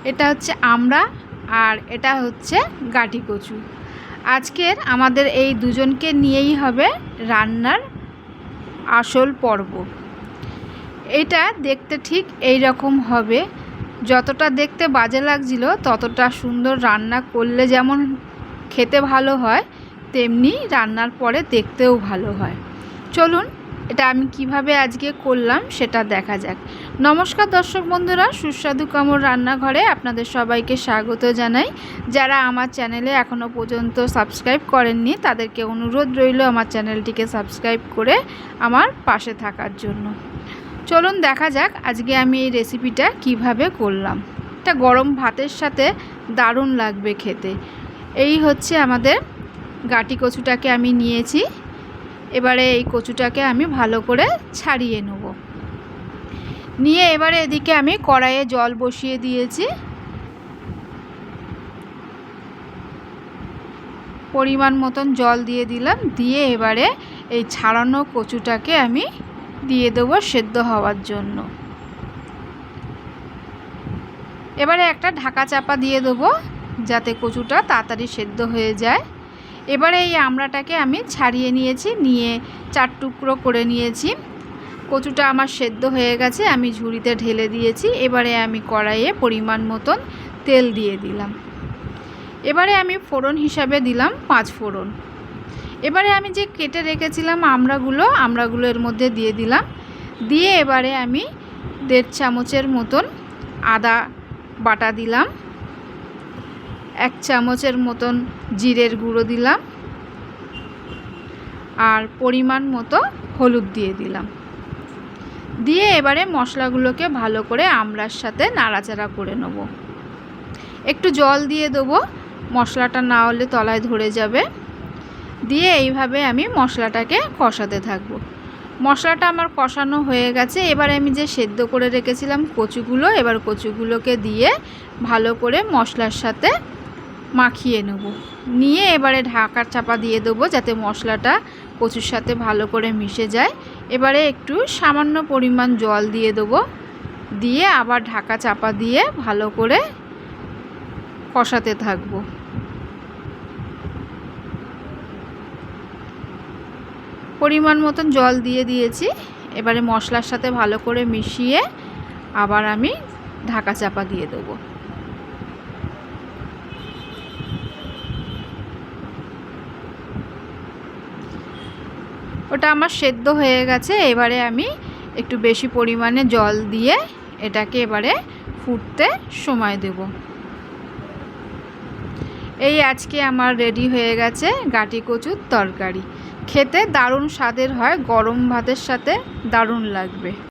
এটা হচ্ছে আমড়া আর এটা হচ্ছে গাটি কচু। আজকের আমাদের এই দুজনকে নিয়েই হবে রান্নার আসল পর্ব। এটা দেখতে ঠিক এই রকম হবে, যতটা দেখতে বাজে লাগছিল ততটা সুন্দর রান্না করলে যেমন খেতে ভালো হয় তেমনি রান্নার পরে দেখতেও ভালো হয়। চলুন এটা আমি কিভাবে আজকে করলাম সেটা দেখা যাক। নমস্কার দর্শক বন্ধুরা, সুস্বাদু কামড় রান্নাঘরে আপনাদের সবাইকে স্বাগত জানাই। যারা আমার চ্যানেলে এখনও পর্যন্ত সাবস্ক্রাইব করেননি তাদেরকে অনুরোধ রইল আমার চ্যানেলটিকে সাবস্ক্রাইব করে আমার পাশে থাকার জন্য। চলুন দেখা যাক আজকে আমি এই রেসিপিটা কিভাবে করলাম। এটা গরম ভাতের সাথে দারুণ লাগবে খেতে। এই হচ্ছে আমাদের গাটি কচুটাকে আমি নিয়েছি। এবারে এই কচুটাকে আমি ভালো করে ছাড়িয়ে নেব। নিয়ে এবারে এদিকে আমি কড়াইয়ে জল বসিয়ে দিয়েছি। পরিমাণ মতন জল দিয়ে দিলাম। দিয়ে এবারে এই ছাড়ানো কচুটাকে আমি দিয়ে দেবো সেদ্ধ হওয়ার জন্য। এবারে একটা ঢাকা চাপা দিয়ে দেবো যাতে কচুটা তাড়াতাড়ি সেদ্ধ হয়ে যায়। এবারে এই আমড়াটাকে আমি ছাড়িয়ে নিয়েছি, নিয়ে 4 টুকরো করে নিয়েছি। কচুটা আমার সেদ্ধ হয়ে গেছে, আমি ঝুড়িতে ঢেলে দিয়েছি। এবারে আমি কড়াইয়ে পরিমাণ মতন তেল দিয়ে দিলাম। এবারে আমি ফোড়ন হিসাবে দিলাম 5 ফোড়ন। এবারে আমি যে কেটে রেখেছিলাম আমড়াগুলো এর মধ্যে দিয়ে দিলাম। দিয়ে এবারে আমি 1.5 চামচের মতন আদা বাটা দিলাম, 1 চামচের মতন জিরের গুঁড়ো দিলাম, আর পরিমাণ মতো হলুদ দিয়ে দিলাম। দিয়ে এবারে মশলাগুলোকে ভালো করে আমড়ার সাথে নাড়াচাড়া করে নেব। একটু জল দিয়ে দেবো, মশলাটা না হলে তলায় ধরে যাবে। দিয়ে এইভাবে আমি মশলাটাকে কষাতে থাকবো। মশলাটা আমার কষানো হয়ে গেছে। এবারে আমি যে সেদ্ধ করে রেখেছিলাম কচুগুলো, এবার কচুগুলোকে দিয়ে ভালো করে মশলার সাথে মাখিয়ে নেব। নিয়ে এবারে ঢাকার চাপা দিয়ে দেবো যাতে মশলাটা কচুর সাথে ভালো করে মিশে যায়। এবারে একটু সামান্য পরিমাণ জল দিয়ে দেবো। দিয়ে আবার ঢাকা চাপা দিয়ে ভালো করে কষাতে থাকবো। পরিমাণ মতন জল দিয়ে দিয়েছি। এবারে মশলার সাথে ভালো করে মিশিয়ে আবার আমি ঢাকা চাপা দিয়ে দেবো। ওটা আমার সেদ্ধ হয়ে গেছে। এবারে আমি একটু বেশি পরিমাণে জল দিয়ে এটাকে এবারে ফুটতে সময় দেব। এই আজকে আমার রেডি হয়ে গেছে গাটি কচুর তরকারি। খেতে দারুণ স্বাদের হয়, গরম ভাতের সাথে দারুণ লাগবে।